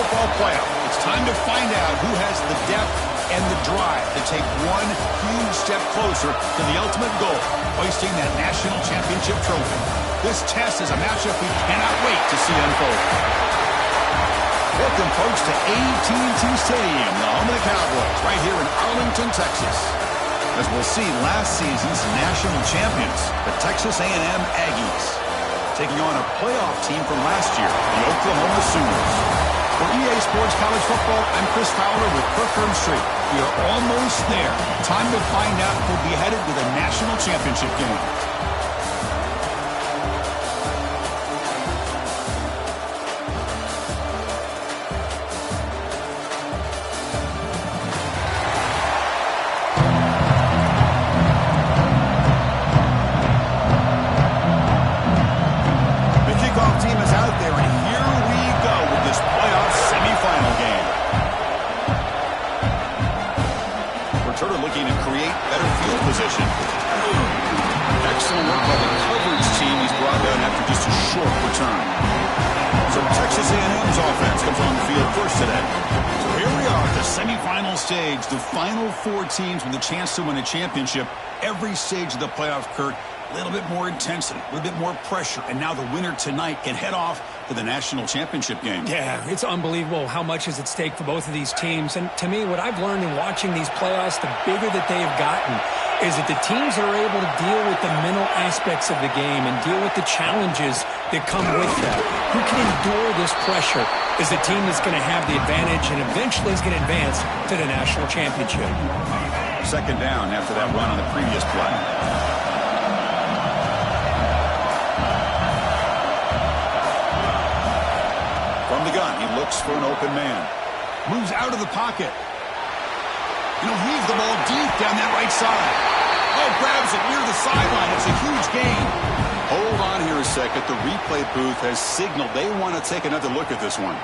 football playoff. It's time to find out who has the depth and the drive to take one huge step closer to the ultimate goal, hoisting that national championship trophy. This test is a matchup we cannot wait to see unfold. Welcome, folks, to AT&T Stadium, the home of the Cowboys, right here in Arlington, Texas. As we'll see, last season's national champions, the Texas A&M Aggies, taking on a playoff team from last year, the Oklahoma Sooners. For EA Sports College Football, I'm Chris Fowler with Kirkland Street. We are almost there. Time to find out if we'll be headed to the national championship game. Excellent work by the coverage team he's brought down after just a short return. So Texas A&M's offense comes on the field first today. So here we are at the semifinal stage, the final four teams with a chance to win a championship. Every stage of the playoff, Kurt, a little bit more intensity, a little bit more pressure, and now the winner tonight can head off to the national championship game. Yeah, it's unbelievable how much is at stake for both of these teams. And to me, what I've learned in watching these playoffs, the bigger that they've gotten, is that the teams that are able to deal with the mental aspects of the game and deal with the challenges that come with that, who can endure this pressure, is the team that's going to have the advantage and eventually is going to advance to the national championship. Second down after that run on the previous play. From the gun, he looks for an open man. Moves out of the pocket. He'll heave the ball deep down that right side. Oh, grabs it near the sideline. It's a huge gain. Hold on here a second. The replay booth has signaled they want to take another look at this one.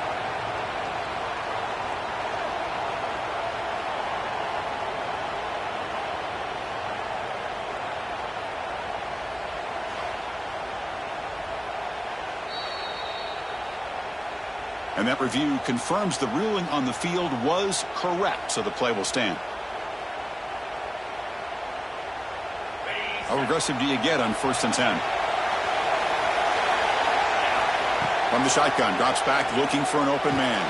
And that review confirms the ruling on the field was correct, so the play will stand. How aggressive do you get on 1st and 10? From the shotgun, drops back, looking for an open man.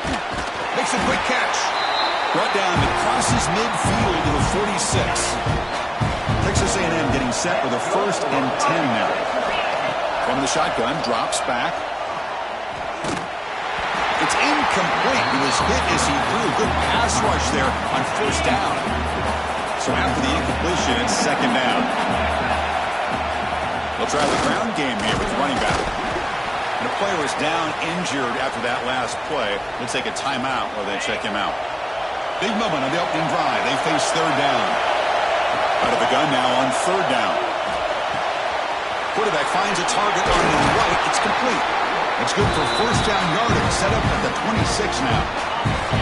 Makes a quick catch. Brought down that crosses midfield to the 46. Texas A&M getting set for the 1st and 10 now. From the shotgun, drops back. It's incomplete. He was hit as he threw. Good pass rush there on 1st down. So after the incompletion, it's 2nd down. They'll try the ground game here with the running back. And a player is down injured after that last play. They'll take a timeout while they check him out. Big moment on the opening drive. They face 3rd down. Out of the gun now on 3rd down. Quarterback finds a target on the right. It's complete. It's good for 1st down yardage. Set up at the 26 now.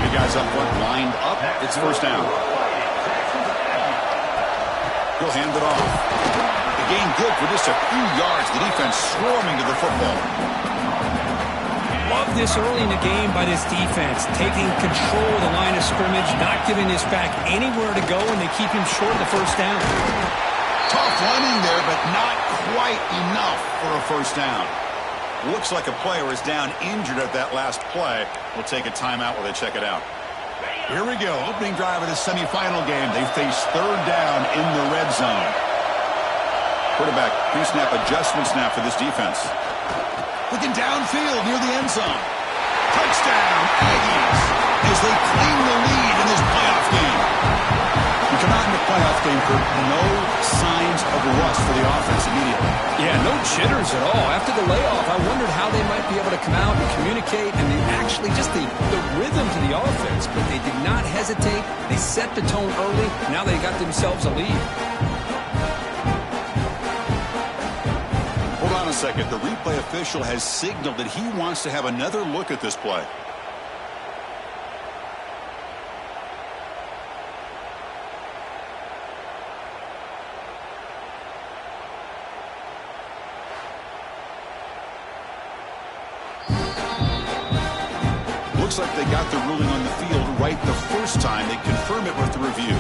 The guys up front lined up. It's 1st down. He'll hand it off. The gain good for just a few yards. The defense swarming to the football. Love this early in the game by this defense. Taking control of the line of scrimmage, not giving this back anywhere to go, and they keep him short of the 1st down. Tough running there, but not quite enough for a 1st down. Looks like a player is down injured at that last play. We'll take a timeout while they check it out. Here we go. Opening drive of the semifinal game. They face 3rd down in the red zone. Quarterback pre-snap adjustment snap for this defense. Looking downfield near the end zone. Touchdown, Aggies, as they claim the lead in this playoff game. We come out in the playoff game for no signs of rust for the offense immediately. Yeah, no jitters at all. After the layoff, I wondered how they might be able to come out and communicate, and they actually just the rhythm to the offense, but they did not hesitate. They set the tone early. Now they got themselves a lead. Hold on a second. The replay official has signaled that he wants to have another look at this play. Looks like they got the ruling on the field right the first time. They confirm it with the review.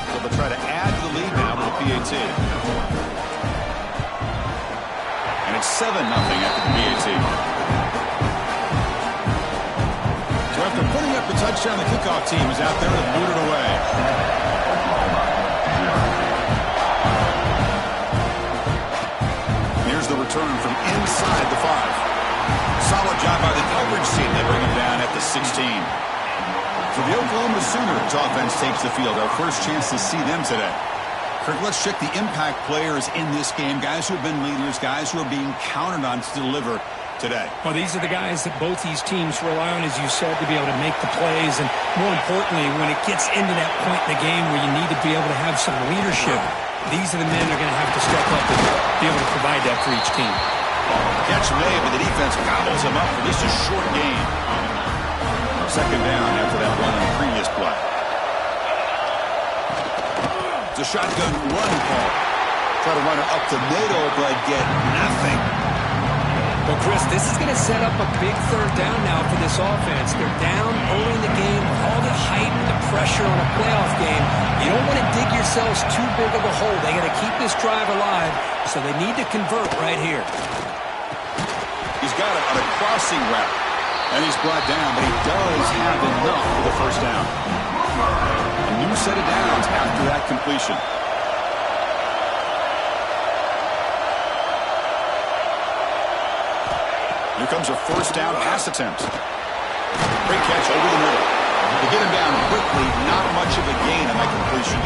So they'll try to add to the lead now with the PAT. And it's 7-0 after the PAT. So after putting up the touchdown, the kickoff team is out there to boot it away. Here's the return from inside the 5. Solid job by the coverage team. They bring him down at the 16. So the Oklahoma Sooners offense takes the field. Our first chance to see them today. Kirk, let's check the impact players in this game. Guys who have been leaders, guys who are being counted on to deliver today. Well, these are the guys that both these teams rely on, as you said, to be able to make the plays. And more importantly, when it gets into that point in the game where you need to be able to have some leadership, these are the men that are going to have to step up and be able to provide that for each team. Catch made, but the defense gobbles him up for just a short gain. Second down after that run on the previous play. It's a shotgun run call. Try to run it up the middle, but get nothing. Well, Chris, this is going to set up a big third down now for this offense. They're down early in the game, all the hype and the pressure on a playoff game. You don't want to dig yourselves too big of a hole. They got to keep this drive alive, so they need to convert right here. He's got it on a crossing route, and he's brought down, but he does have enough for the first down. A new set of downs after that completion. Here comes a first down pass attempt. Great catch over the middle. To get him down quickly, not much of a gain on that completion.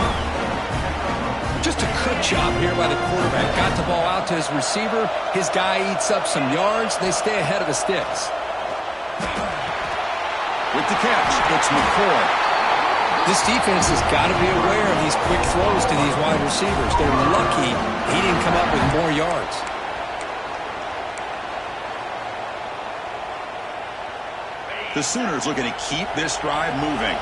Just a good job here by the quarterback. Got the ball out to his receiver. His guy eats up some yards. They stay ahead of the sticks. With the catch, it's McCoy. This defense has got to be aware of these quick throws to these wide receivers. They're lucky he didn't come up with more yards. The Sooners looking to keep this drive moving.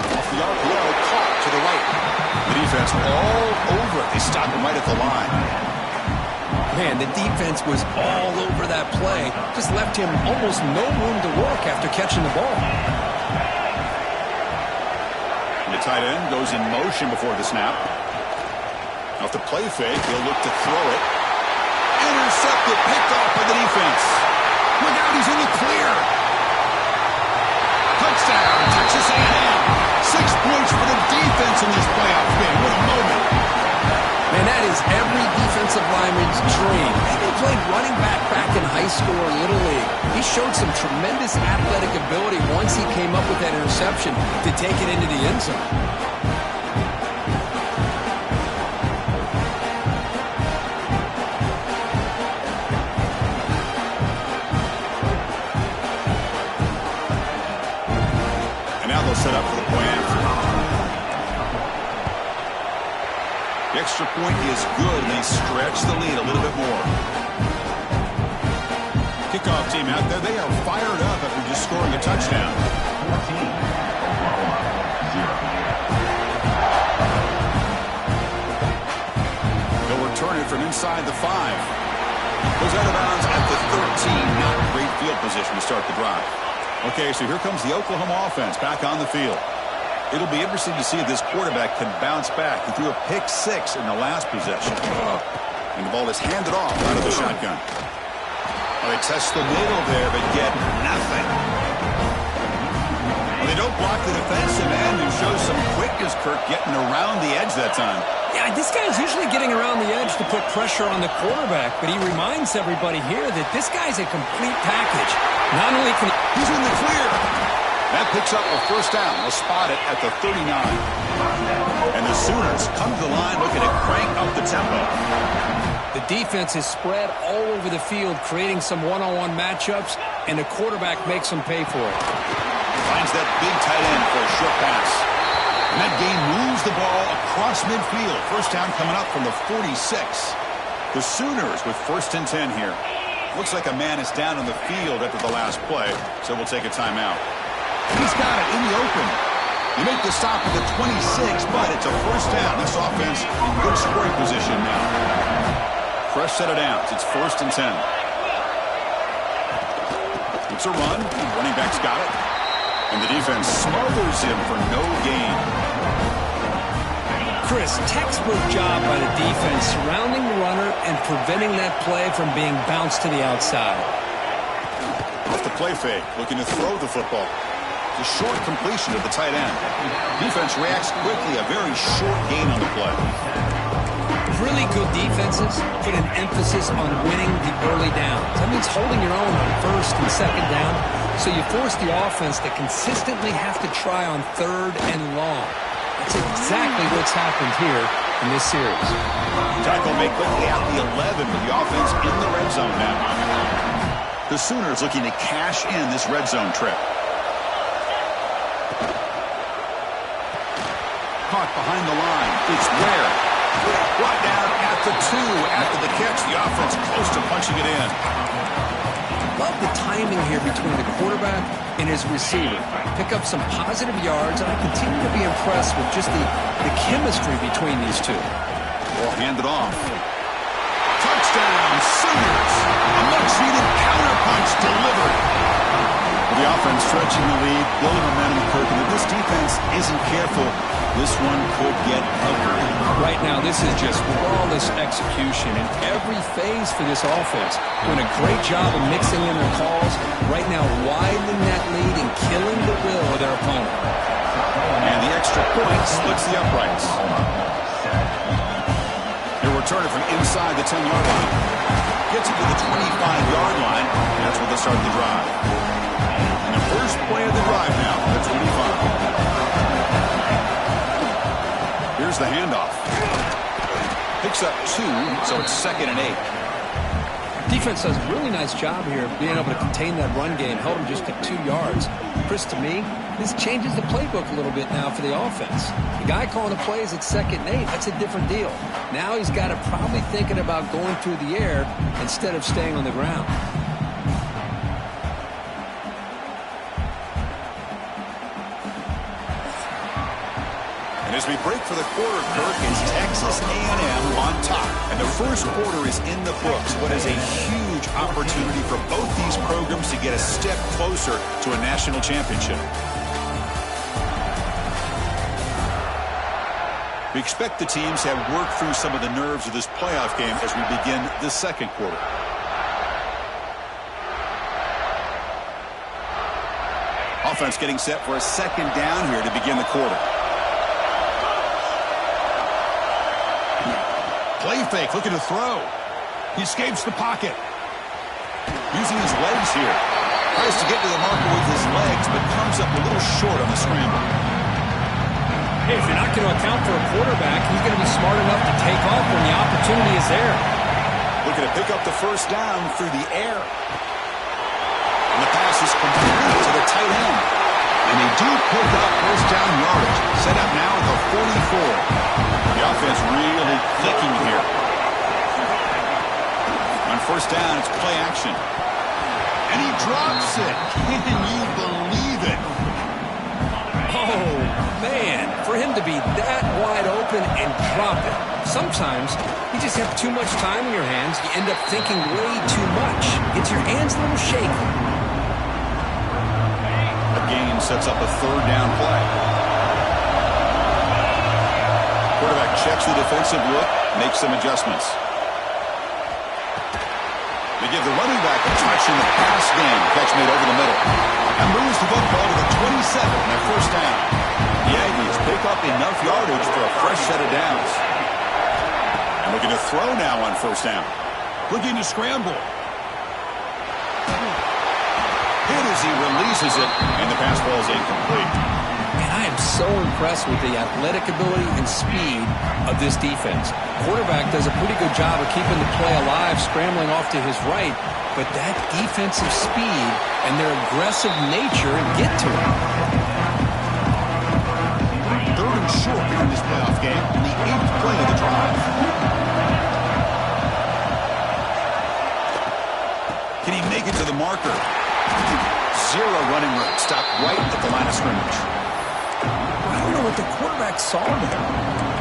Off the RPO, caught to the right. The defense all over it. They stop him right at the line. Man, the defense was all over that play. Just left him almost no room to work after catching the ball. And the tight end goes in motion before the snap. Off the play fake, he'll look to throw it. Intercepted, picked off by the defense. Look out, he's in the clear. Touchdown, Texas A&M. 6 points for the defense in this playoff game. What a moment. Man, that is every defensive lineman's dream. He played running back in high school or Little League. He showed some tremendous athletic ability once he came up with that interception to take it into the end zone. Set up for the point after. The extra point is good, and they stretch the lead a little bit more. Kickoff team out there, they are fired up after just scoring a touchdown. 14, They'll return it from inside the 5. Goes out of bounds at the 13. Not great field position to start the drive. Okay, so here comes the Oklahoma offense back on the field. It'll be interesting to see if this quarterback can bounce back. He threw a pick 6 in the last possession. And the ball is handed off out of the shotgun. Well, they test the middle there, but get nothing. Well, they don't block the defensive end and show some quickness, Kirk, getting around the edge that time. Yeah, this guy's usually getting around the edge to put pressure on the quarterback, but he reminds everybody here that this guy's a complete package. Not only can he's in the clear. That picks up a first down. We'll spot it at the 39. And the Sooners come to the line looking to crank up the tempo. The defense is spread all over the field, creating some one-on-one matchups, and the quarterback makes them pay for it. Finds that big tight end for a short pass. And that game moves the ball across midfield. First down coming up from the 46. The Sooners with 1st and 10 here. Looks like a man is down on the field after the last play, so we'll take a timeout. He's got it in the open. You make the stop at the 26, but it's a first down. This offense in good scoring position now. Fresh set of downs. It's 1st and 10. It's a run. Running back's got it. And the defense smothers him for no gain. Chris, textbook job by the defense surrounding the runner and preventing that play from being bounced to the outside. Off the play fake, looking to throw the football. The short completion of the tight end. Defense reacts quickly, a very short gain on the play. Really good defenses put an emphasis on winning the early downs. That means holding your own on 1st and 2nd down, so you force the offense to consistently have to try on 3rd and long. That's exactly what's happened here in this series. Tackle made quickly at the 11 with the offense in the red zone now. The Sooners looking to cash in this red zone trip. Caught behind the line. It's Ware. Brought down at the 2 after the catch. The offense close to punching it in. Love the timing here between the quarterback and his receiver. Pick up some positive yards, and I continue to be impressed with just the chemistry between these two. Ball handed off. Touchdown, Sooners. A much-needed counterpunch delivered. The offense stretching the lead, building momentum, Kirk. And if this defense isn't careful, this one could get ugly. Right now, this is just flawless execution in every phase for this offense. Doing a great job of mixing in their calls. Right now, widening that lead and killing the will of their opponent. And the extra point splits the uprights. He'll return it from inside the 10-yard line. Gets it to the 25-yard line. That's where they'll start the drive. And the first play of the drive now, the 25. Here's the handoff. Picks up 2, so it's 2nd and 8. Defense does a really nice job here of being able to contain that run game. Held him just to 2 yards. Chris, to me, this changes the playbook a little bit now for the offense. The guy calling the plays at 2nd and 8, that's a different deal. Now he's got to probably thinking about going through the air instead of staying on the ground. As we break for the quarter, Kirk, it's Texas A&M on top. And the first quarter is in the books. What is a huge opportunity for both these programs to get a step closer to a national championship. We expect the teams to have worked through some of the nerves of this playoff game as we begin the second quarter. Offense getting set for a 2nd down here to begin the quarter. Play fake, looking to throw. He escapes the pocket. Using his legs here. Tries to get to the marker with his legs, but comes up a little short on the scramble. Hey, if you're not going to account for a quarterback, he's going to be smart enough to take off when the opportunity is there. Looking to pick up the first down through the air. And the pass is complete to the tight end. And they do pick up first down yardage. Set up now at the 44. The offense really clicking here. On first down, it's play action. And he drops it. Can you believe it? Oh, man. For him to be that wide open and drop it. Sometimes you just have too much time in your hands. You end up thinking way too much. Gets your hands a little shaky. A gain sets up a 3rd down play. Quarterback checks the defensive look, makes some adjustments. They give the running back a touch in the pass game. Catch made over the middle. And moves the football to the 27 on their first down. The Aggies pick up enough yardage for a fresh set of downs. And looking to throw now on first down. Looking to scramble. Hit as he releases it, and the pass ball is incomplete. And I am so impressed with the athletic ability and speed of this defense. Quarterback does a pretty good job of keeping the play alive, scrambling off to his right, but that defensive speed and their aggressive nature get to him. 3rd and short here in this playoff game, and the 8th play of the drive. Can he make it to the marker? 0 running room. Stopped right at the line of scrimmage. wonder what the quarterback saw there.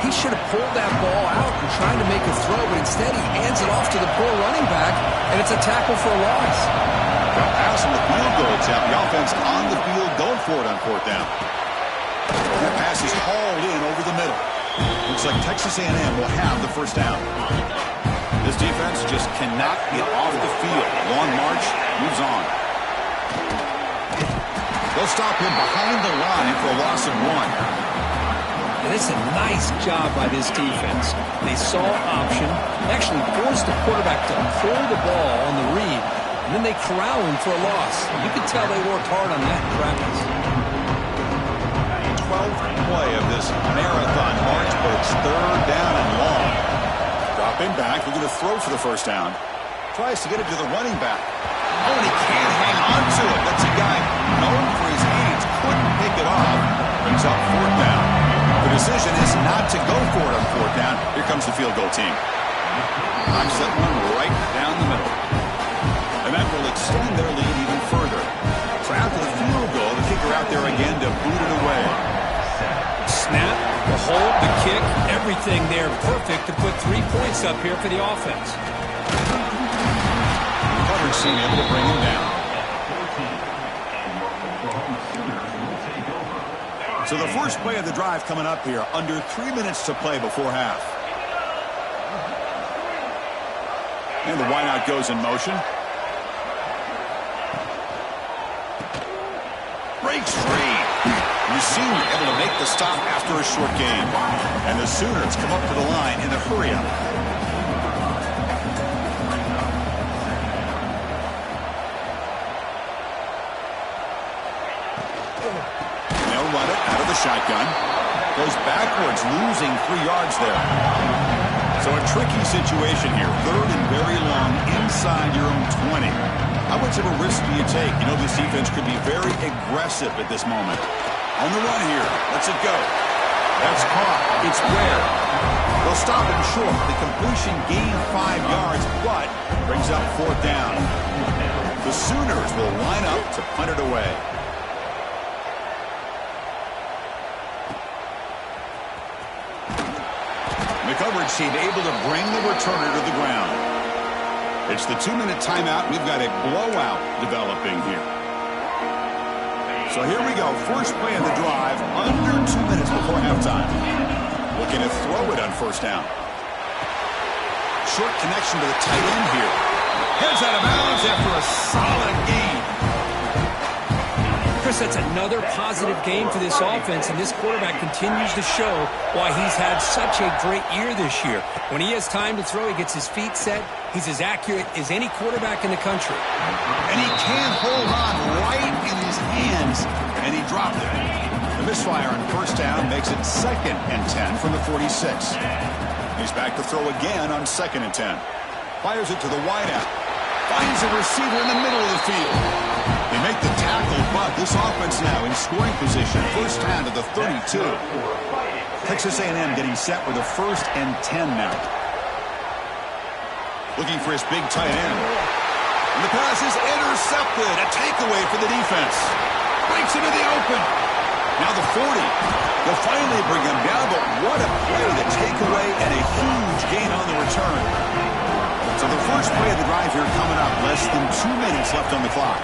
He should have pulled that ball out and tried to make a throw, but instead he hands it off to the poor running back, and it's a tackle for a loss. Got pass on the field goal attempt. The offense on the field going for it on fourth down. That pass is hauled in over the middle. Looks like Texas A&M will have the first down. This defense just cannot get off the field. Long march moves on. They'll stop him behind the line for a loss of 1. And it's a nice job by this defense. They saw option, actually forced the quarterback to pull the ball on the read, and then they corral him for a loss. You can tell they worked hard on that in practice. 12th play of this marathon march, but it's third down and long. Dropping back, looking to throw for the first down. Tries to get it to the running back. Oh, and he can't hang on to it. That's a guy known for his hands. Couldn't pick it off. Brings up fourth down. The decision is not to go for it on fourth down. Here comes the field goal team. Knocks that one right down the middle. And that will extend their lead even further. So after the field goal, the kicker out there again to boot it away. Snap, the hold, the kick, everything there perfect to put 3 points up here for the offense. Coverage team able to bring him down. So the first play of the drive coming up here, under 3 minutes to play before half. And the wideout goes in motion. Breaks free. Receiver able to make the stop after a short gain. And the Sooners come up to the line in a hurry-up. They'll run it out of the shotgun. Goes backwards, losing 3 yards there. So a tricky situation here. Third and very long inside your own 20. How much of a risk do you take? You know this defense could be very aggressive at this moment. On the run here. Lets it go. That's caught. It's rare. They'll stop him short. The completion gained 5 yards, but brings up fourth down. The Sooners will line up to punt it away. The coverage team able to bring the returner to the ground. It's the 2-minute timeout. We've got a blowout developing here. So here we go. First play of the drive, under 2 minutes before halftime. Looking to throw it on first down. Short connection to the tight end here. Heads out of bounds after a solid gain. Chris, that's another positive game for this offense, and this quarterback continues to show why he's had such a great year this year. When he has time to throw, he gets his feet set. He's as accurate as any quarterback in the country. And he can't hold on right in his hands, and he dropped it. The misfire on first down makes it 2nd and 10 from the 46. He's back to throw again on 2nd and 10. Fires it to the wideout. Finds a receiver in the middle of the field. They make the tackle, but this offense now in scoring position. First down to the 32. Texas A&M getting set with a 1st and 10 now. Looking for his big tight end. And the pass is intercepted. A takeaway for the defense. Breaks into the open. Now the 40. They'll finally bring him down, but what a play. The takeaway and a huge gain on the return. So the first play of the drive here coming up. Less than 2 minutes left on the clock.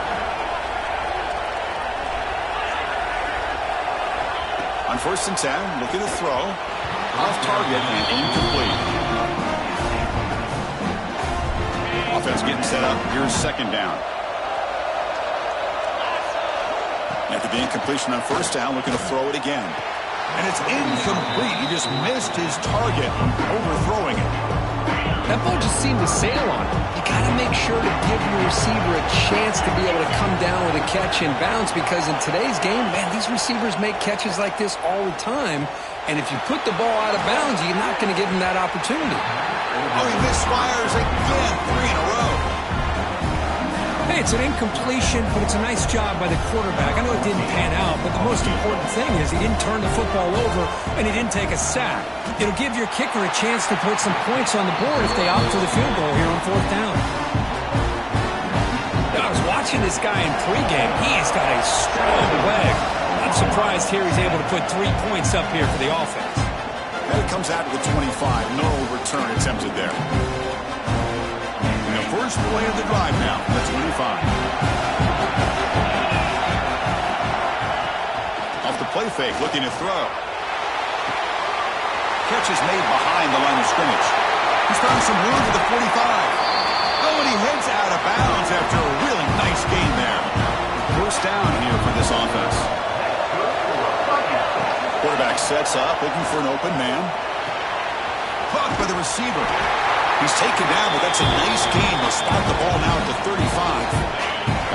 On 1st and 10, looking to throw. Off target and incomplete. Offense getting set up. Here's 2nd down. After the incompletion on first down, looking to throw it again. And it's incomplete. He just missed his target, overthrowing it. That ball just seemed to sail on him. You got to make sure to give your receiver a chance to be able to come down with a catch and bounce, because in today's game, man, these receivers make catches like this all the time. And if you put the ball out of bounds, you're not going to give them that opportunity. Oh, he misfires again. 3 in a row. Hey, it's an incompletion, but it's a nice job by the quarterback. I know it didn't pan out, but the most important thing is he didn't turn the football over and he didn't take a sack. It'll give your kicker a chance to put some points on the board if they opt for the field goal here on 4th down. Now, I was watching this guy in pregame. He's got a strong leg. I'm surprised here he's able to put 3 points up here for the offense. And it comes out to the 25. No return attempted there. And the first play of the drive now, the 25. Off the play fake, looking to throw. Catch is made behind the line of scrimmage. He's found some room to the 45. Oh, and he heads out of bounds after a really nice gain there. First down here for this offense. Quarterback sets up, looking for an open man. Caught by the receiver. He's taken down, but that's a nice gain. They'll spot the ball now at the 35.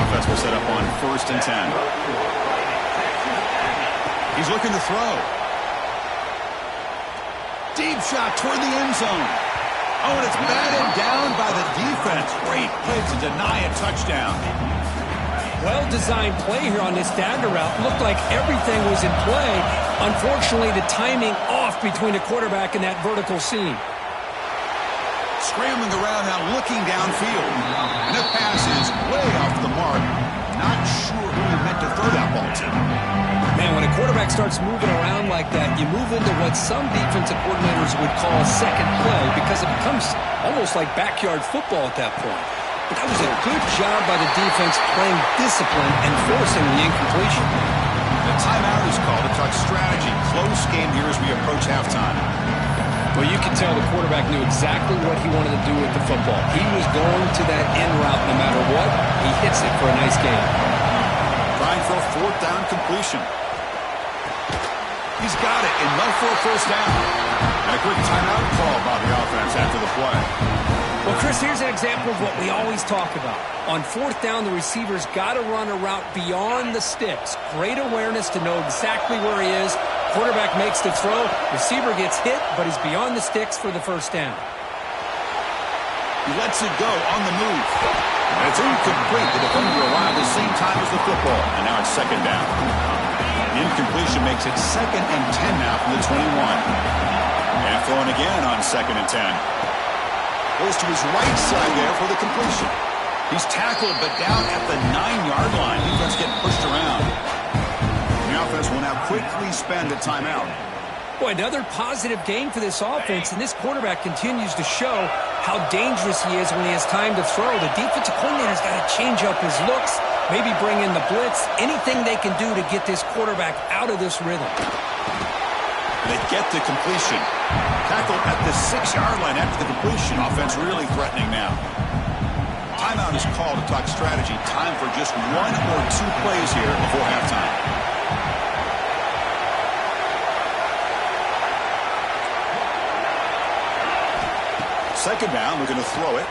Offense will set up on 1st and 10. He's looking to throw. Deep shot toward the end zone. Oh, and it's batted down by the defense. Great play to deny a touchdown. Well-designed play here on this dagger route. Looked like everything was in play. Unfortunately, the timing off between the quarterback and that vertical seam. Scrambling around now, looking downfield. And the pass is way off the mark. Not sure who he meant to throw that ball to. Man, when a quarterback starts moving around like that, you move into what some defensive coordinators would call a second play because it becomes almost like backyard football at that point. But that was a good job by the defense playing discipline and forcing the incompletion. The timeout is called to talk strategy. Close game here as we approach halftime. Well, you can tell the quarterback knew exactly what he wanted to do with the football. He was going to that end route no matter what. He hits it for a nice gain. Trying for a 4th down completion. He's got it, enough for a first down. And a quick timeout call by the offense after the play. Well, Chris, here's an example of what we always talk about. On 4th down, the receiver's got to run a route beyond the sticks. Great awareness to know exactly where he is. Quarterback makes the throw. Receiver gets hit, but he's beyond the sticks for the first down. He lets it go on the move. And it's incomplete. The defender arrived at the same time as the football. And now it's 2nd down. The incompletion makes it 2nd and 10 now from the 21. And throwing again on 2nd and 10. Goes to his right side there for the completion. He's tackled, but down at the 9-yard line. Defense getting pushed around. The offense will now quickly spend a timeout. Boy, another positive game for this offense, and this quarterback continues to show how dangerous he is when he has time to throw. The defensive coordinator's got to change up his looks, maybe bring in the blitz, anything they can do to get this quarterback out of this rhythm. They get the completion. Tackled at the 6-yard line after the completion. Offense really threatening now. Timeout is called to talk strategy. Time for just 1 or 2 plays here before halftime. Second down, looking to throw it.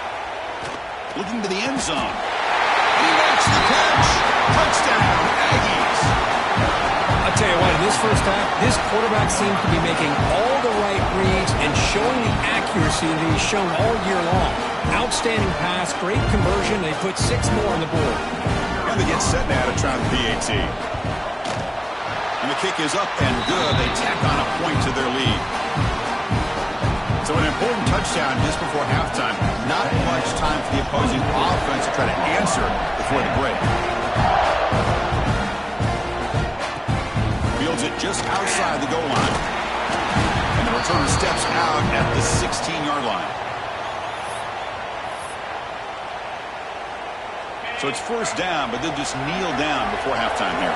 Looking to the end zone. And he makes the catch. Touchdown, Aggies. I'll tell you what, in this first half, this quarterback seems to be making all the right reads and showing the accuracy that he's shown all year long. Outstanding pass, great conversion. They put 6 more on the board. And they get set now to try the PAT. And the kick is up and good. They tack on a point to their lead. So an important touchdown just before halftime. Not much time for the opposing offense to try to answer before the break. Fields it just outside the goal line. And the returner steps out at the 16-yard line. So it's first down, but they'll just kneel down before halftime here.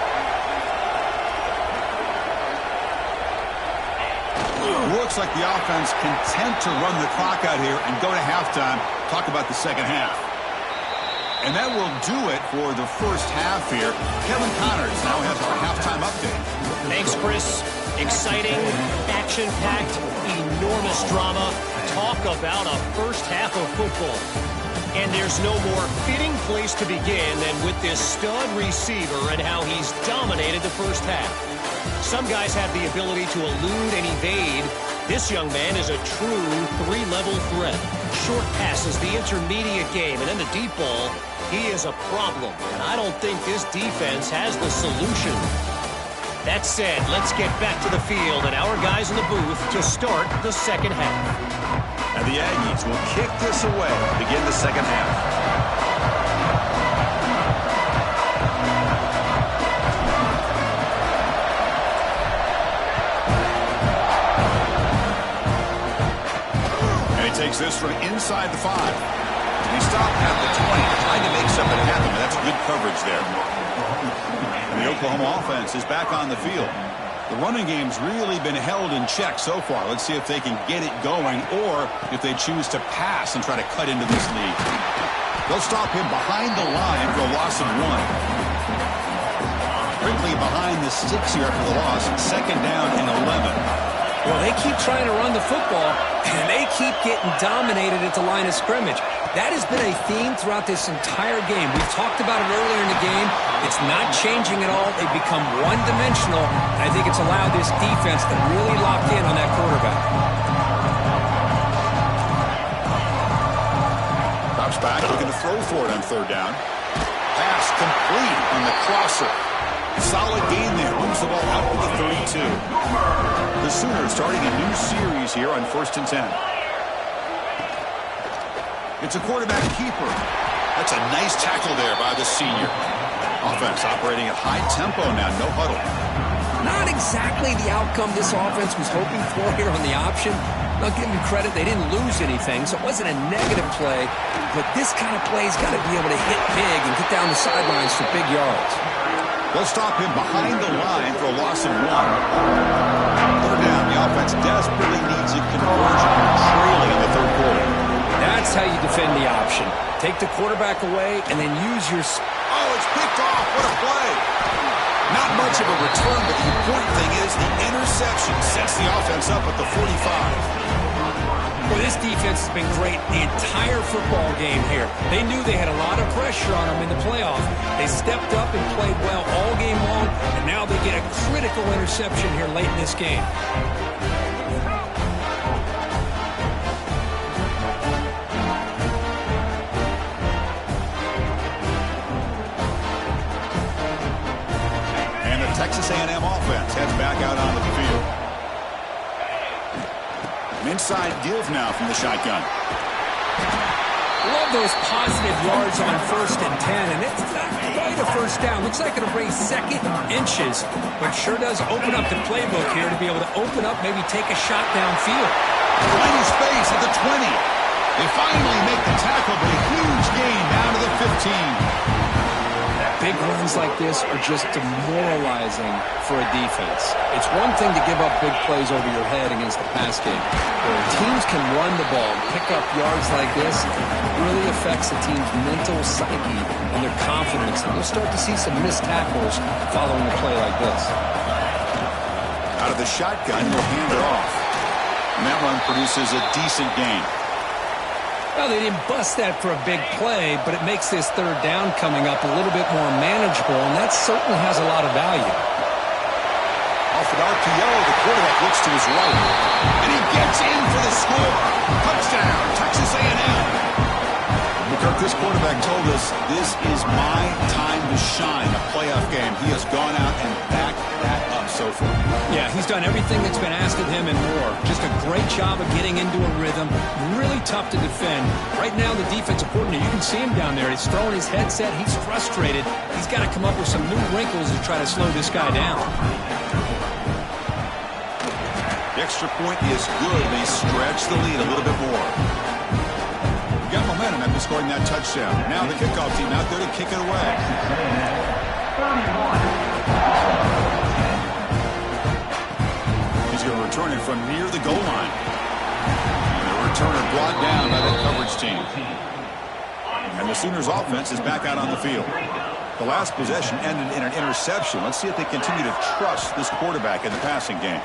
Looks like the offense content to run the clock out here and go to halftime. Talk about the second half. And that will do it for the first half here. Kevin Connors now has our halftime update. Thanks, Chris. Exciting, action-packed, enormous drama. Talk about a first half of football. And there's no more fitting place to begin than with this stud receiver and how he's dominated the first half. Some guys have the ability to elude and evade. This young man is a true 3-level threat. Short passes, the intermediate game, and then the deep ball. He is a problem, and I don't think this defense has the solution. That said, let's get back to the field and our guys in the booth to start the second half. And the Aggies will kick this away to begin the second half. takes this from inside the 5. He stopped at the 20, trying to make something happen, but that's good coverage there. And the Oklahoma offense is back on the field. The running game's really been held in check so far. Let's see if they can get it going or if they choose to pass and try to cut into this lead. They'll stop him behind the line for a loss of 1. Quickly behind the sticks here after the loss. 2nd down and 11. Well, they keep trying to run the football, and they keep getting dominated at the line of scrimmage. That has been a theme throughout this entire game. We've talked about it earlier in the game. It's not changing at all. They've become one-dimensional. I think it's allowed this defense to really lock in on that quarterback. Drops back, looking to throw for it on 3rd down. Pass complete on the crosser. Solid gain there. Moves the ball out to the 32. The Sooners starting a new series here on 1st and 10. It's a quarterback keeper. That's a nice tackle there by the senior. Offense operating at high tempo now. No huddle. Not exactly the outcome this offense was hoping for here on the option. I'll give them credit. They didn't lose anything, so it wasn't a negative play. But this kind of play's got to be able to hit big and get down the sidelines for big yards. They'll stop him behind the line for a loss of 1. 3rd down. The offense desperately needs a conversion, trailing in the 3rd quarter. That's how you defend the option. Take the quarterback away and then use your... Oh, it's picked off. What a play. Not much of a return, but the important thing is the interception sets the offense up at the 45. Well, this defense has been great the entire football game here. They knew they had a lot of pressure on them in the playoff. They stepped up and played well all game long, and now they get a critical interception here late in this game. And the Texas A&M offense heads back out onto the field. An inside give now from the shotgun. Love those positive yards on 1st and 10, and it's not quite a 1st down. Looks like it'll bring 2nd inches, but sure does open up the playbook here to be able to open up, maybe take a shot downfield. Plenty of space at the 20. They finally make the tackle, but a huge gain down to the 15. Big runs like this are just demoralizing for a defense. It's one thing to give up big plays over your head against the pass game. Where teams can run the ball, pick up yards like this, it really affects the team's mental psyche and their confidence. And you'll start to see some missed tackles following a play like this. Out of the shotgun, he'll hand it off. And that run produces a decent gain. Well, they didn't bust that for a big play, but it makes this 3rd down coming up a little bit more manageable, and that certainly has a lot of value. Off an RPO, the quarterback looks to his right, and he gets in for the score. Touchdown, Texas A&M. McCurk, this quarterback told us this is my time to shine, a playoff game. He has gone out and backed that up so far. Yeah, he's done everything that's been asked of him and more. Just a great job of getting into a rhythm. Really tough to defend. Right now, the defensive coordinator, you can see him down there. He's throwing his headset. He's frustrated. He's got to come up with some new wrinkles to try to slow this guy down. The extra point is good. They stretch the lead a little bit more. Got momentum after scoring that touchdown. Now the kickoff team out there to kick it away. He's going to return it from near the goal line. And the returner brought down by that coverage team. And the Sooners offense is back out on the field. The last possession ended in an interception. Let's see if they continue to trust this quarterback in the passing game.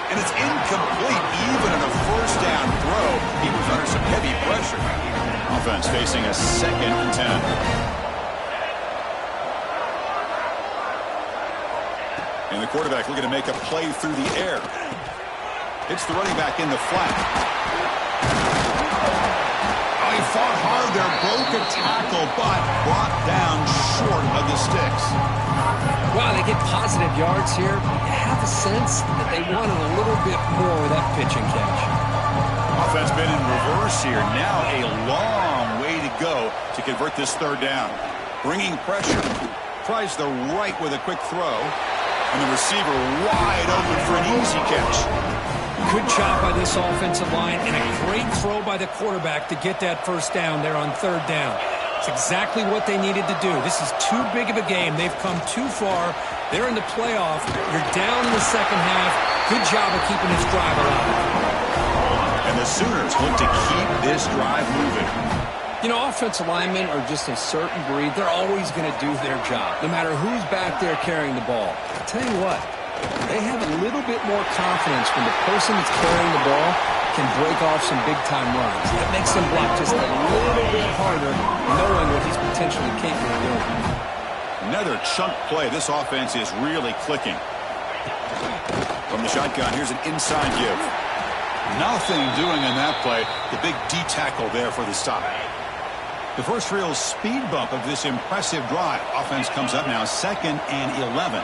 And it's incomplete, even in a 1st down throw. He was under some heavy pressure. Offense facing a 2nd and 10. And the quarterback looking to make a play through the air. It's the running back in the flat. Oh, he fought hard there, broke a tackle, but brought down short of the sticks. Wow, they get positive yards here. You have a sense that they wanted a little bit more of that pitch and catch. Offense been in reverse here. Now a long way to go to convert this 3rd down. Bringing pressure. Tries the right with a quick throw. And the receiver wide open for an easy catch. Good job by this offensive line and a great throw by the quarterback to get that first down there on third down. It's exactly what they needed to do. This is too big of a game. They've come too far. They're in the playoff. You're down in the second half. Good job of keeping this drive alive. And the Sooners look to keep this drive moving. You know, offensive linemen are just a certain breed. They're always going to do their job, no matter who's back there carrying the ball. I'll tell you what, they have a little bit more confidence when the person that's carrying the ball can break off some big-time runs. That makes them block just a little bit harder, knowing what he's potentially capable of doing. Another chunk play. This offense is really clicking. From the shotgun, here's an inside give. Nothing doing in that play. The big D tackle there for the stop. The first real speed bump of this impressive drive. Offense comes up now 2nd and 11.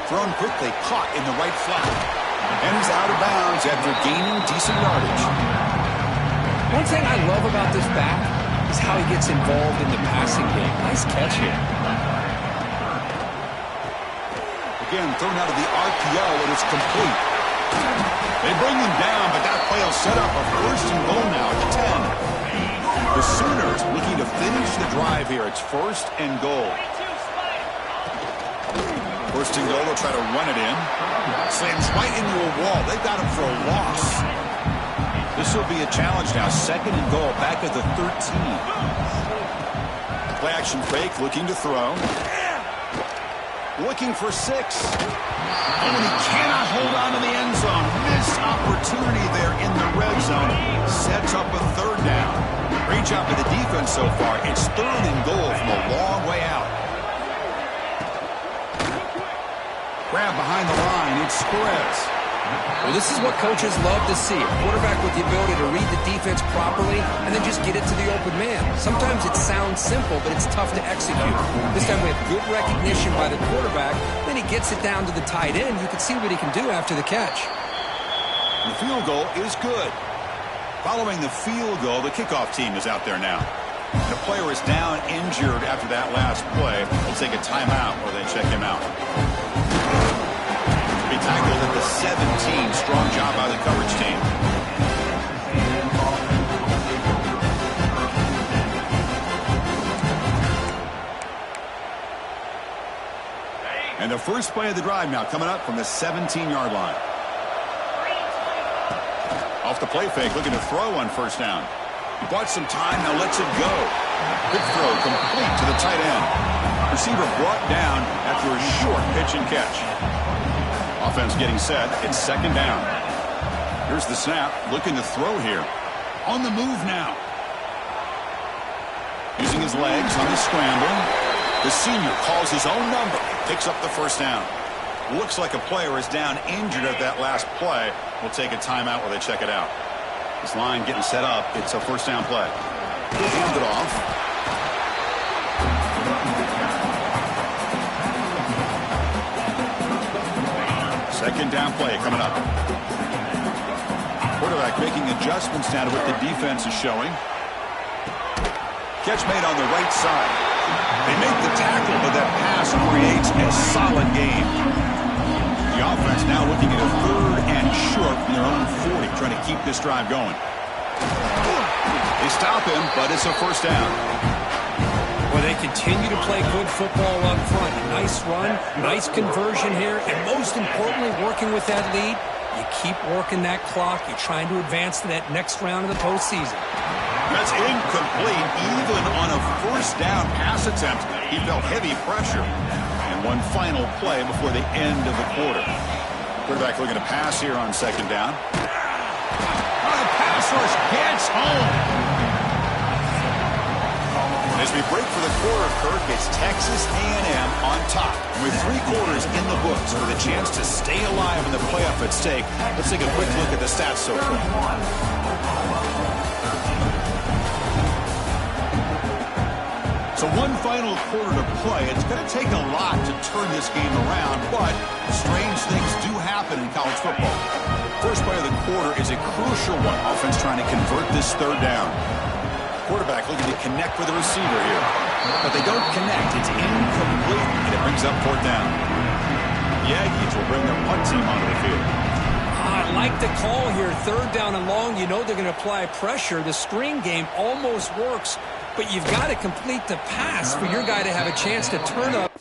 Thrown quickly, caught in the right flat. And he's out of bounds after gaining decent yardage. One thing I love about this back is how he gets involved in the passing game. Nice catch here. Again, thrown out of the RPO, and it's complete. They bring him down, but that play will set up a first and goal now at the 10. The Sooners looking to finish the drive here. It's 1st and goal. 1st and goal, they'll try to run it in. Slams right into a wall. They've got him for a loss. This will be a challenge now. 2nd and goal, back at the 13. Play action fake, looking to throw. Looking for 6. Oh, and he cannot hold on to the end zone. Missed opportunity there in the red zone. Sets up a 3rd down. Great job by the defense so far. It's 3rd and goal from a long way out. Grab behind the line. It's Perez. Well, this is what coaches love to see. A quarterback with the ability to read the defense properly and then just get it to the open man. Sometimes it sounds simple, but it's tough to execute. This time we have good recognition by the quarterback. Then he gets it down to the tight end. You can see what he can do after the catch. The field goal is good. Following the field goal, the kickoff team is out there now. The player is down injured after that last play. They'll take a timeout or they check him out. Be tackled at the 17. Strong job by the coverage team. And the first play of the drive now coming up from the 17-yard line. Off the play fake, looking to throw on 1st down. He bought some time, now lets it go. Good throw, complete to the tight end. Receiver brought down after a short pitch and catch. Offense getting set. It's 2nd down. Here's the snap. Looking to throw here. On the move now. Using his legs on the scramble. The senior calls his own number. Picks up the 1st down. Looks like a player is down injured at that last play. We'll take a timeout while they check it out. This line getting set up. It's a 1st down play. He'll hand it off. Second down play coming up. Quarterback making adjustments now to what the defense is showing. Catch made on the right side. They make the tackle, but that pass creates a solid game. The offense now looking at a 3rd and short from their own 40, trying to keep this drive going. They stop him, but it's a 1st down. Well, they continue to play good football up front. Nice run, nice conversion here, and most importantly, working with that lead, you keep working that clock. You're trying to advance to that next round of the postseason. That's incomplete. Even on a 1st down pass attempt, he felt heavy pressure. And one final play before the end of the quarter. Quarterback looking to pass here on 2nd down. The pass rush gets home. As we break for the quarter, Kirk, it's Texas A&M on top. With 3 quarters in the books with a chance to stay alive in the playoff at stake, let's take a quick look at the stats so far. So one final quarter to play. It's going to take a lot to turn this game around, but strange things do happen in college football. First play of the quarter is a crucial one. Offense trying to convert this 3rd down. Quarterback looking to connect with the receiver here. But they don't connect. It's incomplete, and it brings up 4th down. the Aggies will bring their punt team onto the field. I like the call here. 3rd down and long. You know they're going to apply pressure. The screen game almost works, but you've got to complete the pass for your guy to have a chance to turn up.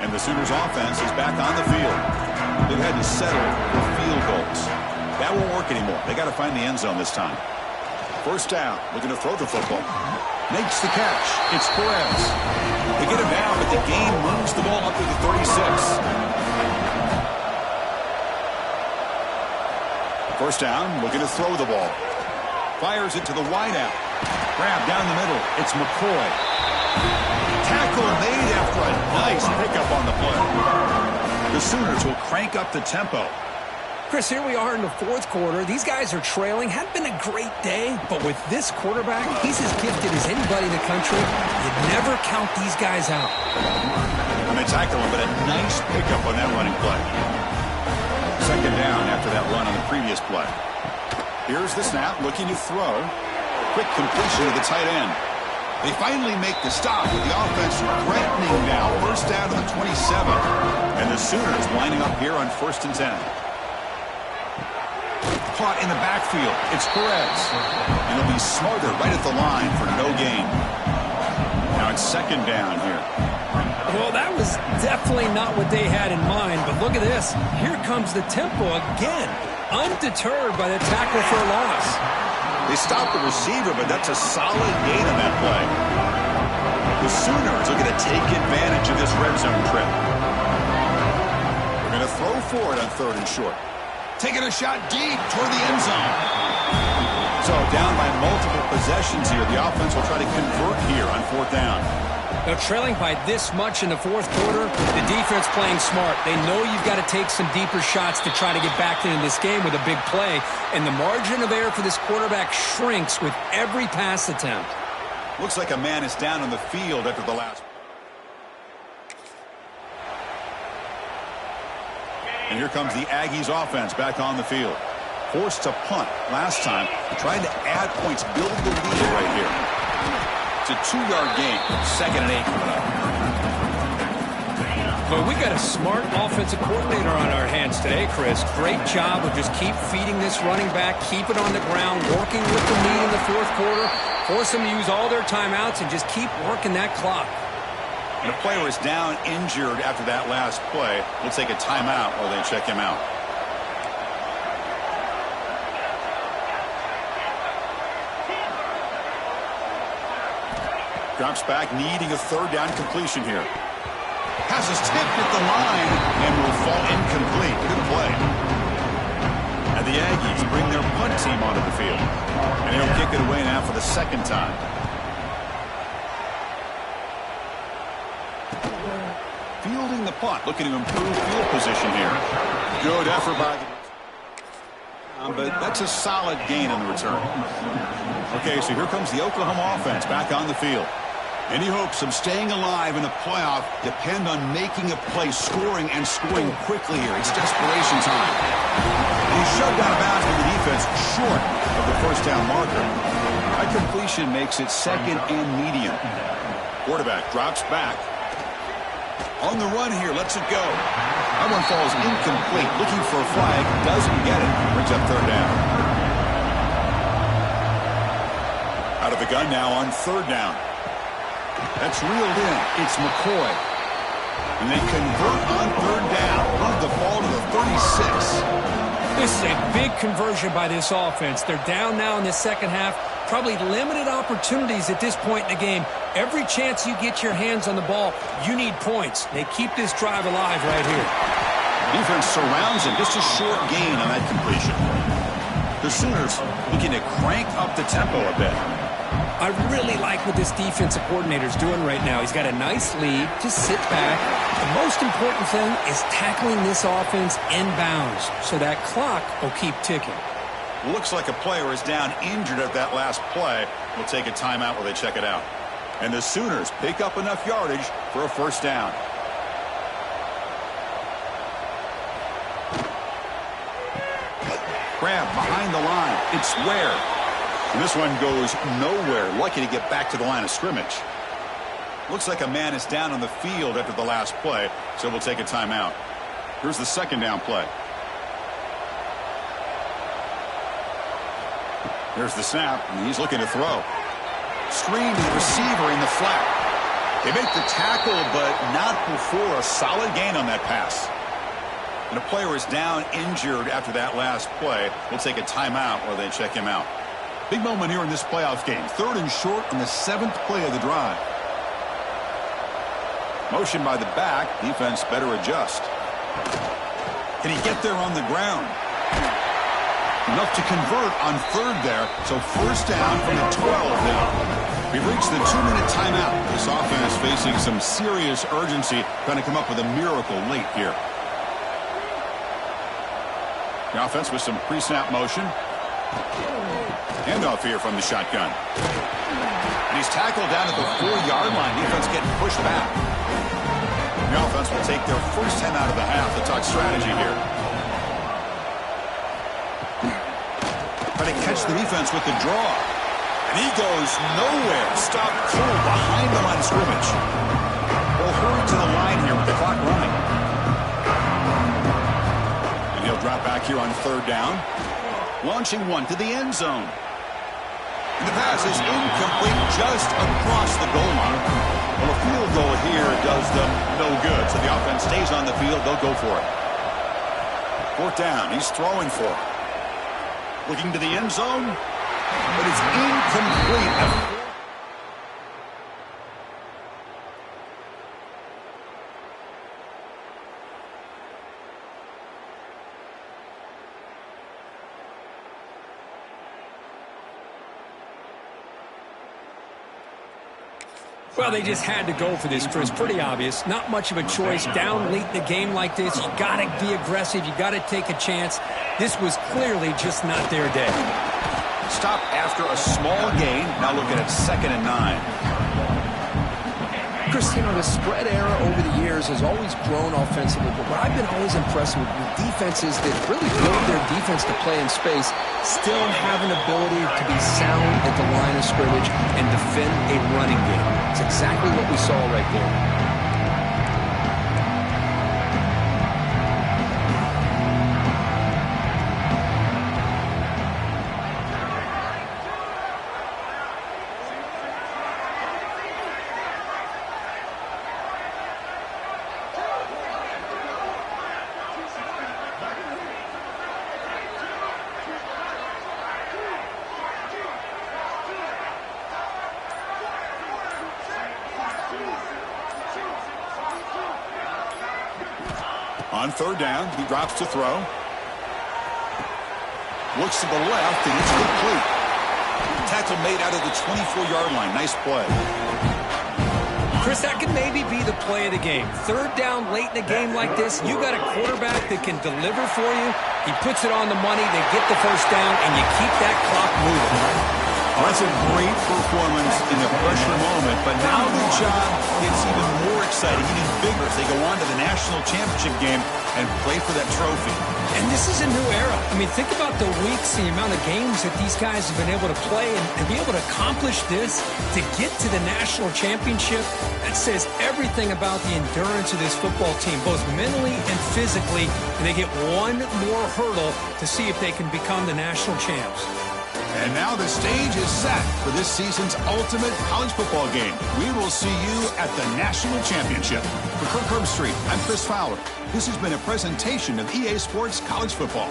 And the Sooners offense is back on the field. They've had to settle for field goals. That won't work anymore. They got to find the end zone this time. 1st down, looking to throw the football. Makes the catch. It's Perez. They get him down, but the gain moves the ball up to the 36. 1st down, looking to throw the ball. Fires it to the wideout. Grab down the middle. It's McCoy. Tackle made after a nice pickup on the play. The Sooners will crank up the tempo. Chris, here we are in the 4th quarter. These guys are trailing. Hadn't been a great day, but with this quarterback, he's as gifted as anybody in the country. You'd never count these guys out. And they tackle him, but a nice pickup on that running play. 2nd down after that run on the previous play. Here's the snap, looking to throw. Quick completion to the tight end. They finally make the stop with the offense threatening now. 1st down to the 27. And the Sooners lining up here on 1st and 10. Caught in the backfield. It's Perez. And he'll be smarter right at the line for no gain. Now it's 2nd down here. Well, that was definitely not what they had in mind, but look at this. Here comes the tempo again. Undeterred by the tackle for a loss. They stopped the receiver, but that's a solid gain on that play. The Sooners are going to take advantage of this red zone trip. They're going to throw for it on 3rd and short. Taking a shot deep toward the end zone. So down by multiple possessions here. The offense will try to convert here on 4th down. Now, trailing by this much in the 4th quarter, the defense playing smart. They know you've got to take some deeper shots to try to get back into this game with a big play. And the margin of error for this quarterback shrinks with every pass attempt. Looks like a man is down on the field after the last. And here comes the Aggies offense back on the field. Forced to punt last time. Trying to add points, build the lead right here. It's a 2-yard gain. 2nd and 8 coming up. Well, we got a smart offensive coordinator on our hands today, Chris. Great job of just keep feeding this running back, keep it on the ground, working with the lead in the 4th quarter, force them to use all their timeouts, and just keep working that clock. And a player is down injured after that last play. We'll take a timeout while they check him out. Drops back, needing a 3rd down completion here. Pass is tipped at the line and will fall incomplete. Good play. And the Aggies bring their punt team onto the field. And they'll kick it away now for the 2nd time. Fielding the punt, looking to improve field position here. Good effort by the... but that's a solid gain on the return. Okay, so here comes the Oklahoma offense back on the field. Any hopes of staying alive in the playoff depend on making a play, scoring quickly here. It's desperation time. And he shoved out of bounds with the defense short of the 1st down marker. High completion makes it 2nd and medium. Quarterback drops back. On the run here, lets it go. That one falls incomplete. Looking for a flag, doesn't get it. Brings up 3rd down. Out of the gun now on 3rd down. That's reeled in. It's McCoy. And they convert on 3rd down. Move the ball to the 36. This is a big conversion by this offense. They're down now in the 2nd half. Probably limited opportunities at this point in the game. Every chance you get your hands on the ball, you need points. They keep this drive alive right here. Defense surrounds him. Just a short gain on that completion. The Sooners looking to crank up the tempo a bit. I really like what this defensive coordinator is doing right now. He's got a nice lead. Just sit back. The most important thing is tackling this offense inbounds so that clock will keep ticking. Looks like a player is down injured at that last play. We'll take a timeout while they check it out. And the Sooners pick up enough yardage for a 1st down. Grab behind the line. It's Ware. And this one goes nowhere. Lucky to get back to the line of scrimmage. Looks like a man is down on the field after the last play, so we'll take a timeout. Here's the second down play. Here's the snap, and he's looking to throw. Screen to the receiver in the flat. They make the tackle, but not before a solid gain on that pass. And a player is down injured after that last play. We'll take a timeout while they check him out. Big moment here in this playoff game. 3rd and short on the 7th play of the drive. Motion by the back. Defense better adjust. Can he get there on the ground? Enough to convert on 3rd there. So 1st down from the 12 now. We've reached the 2-minute timeout. This offense facing some serious urgency. Trying to come up with a miracle late here. The offense with some pre-snap motion. Handoff here from the shotgun. And he's tackled down at the 4-yard line. Defense getting pushed back. The offense will take their first 10 out of the half. The talk strategy here. Trying to catch the defense with the draw. And he goes nowhere. Stopped cold behind the line of scrimmage. They'll hurry to the line here with the clock running. And he'll drop back here on 3rd down. Launching one to the end zone. And the pass is incomplete just across the goal line. Well, a field goal here does them no good. So the offense stays on the field. They'll go for it. 4th down. He's throwing for it. Looking to the end zone. But it's incomplete. Well, they just had to go for this, Chris. Pretty obvious. Not much of a choice. Down late in the game like this, you got to be aggressive. You got to take a chance. This was clearly just not their day. Stop after a small gain. Now looking at 2nd and 9. Chris, you know, the spread era over the years has always grown offensively, but what I've been always impressed with defenses that really build their defense to play in space still have an ability to be sound at the line of scrimmage and defend a running game. It's exactly what we saw right there. On 3rd down, he drops to throw. Looks to the left, and it's complete. Tackle made out of the 24-yard line. Nice play. Chris, that could maybe be the play of the game. 3rd down late in a game like this, you got a quarterback that can deliver for you. He puts it on the money, they get the 1st down, and you keep that clock moving. Well, that's a great performance in the pressure moment, but now the job gets even more exciting, even bigger as they go on to the national championship game and play for that trophy. And this is a new era. I mean, think about the weeks, the amount of games that these guys have been able to play, and to be able to accomplish this, to get to the national championship, that says everything about the endurance of this football team, both mentally and physically, and they get one more hurdle to see if they can become the national champs. And now the stage is set for this season's ultimate college football game. We will see you at the national championship. For Kirk Herbstreit, I'm Chris Fowler. This has been a presentation of EA Sports College Football.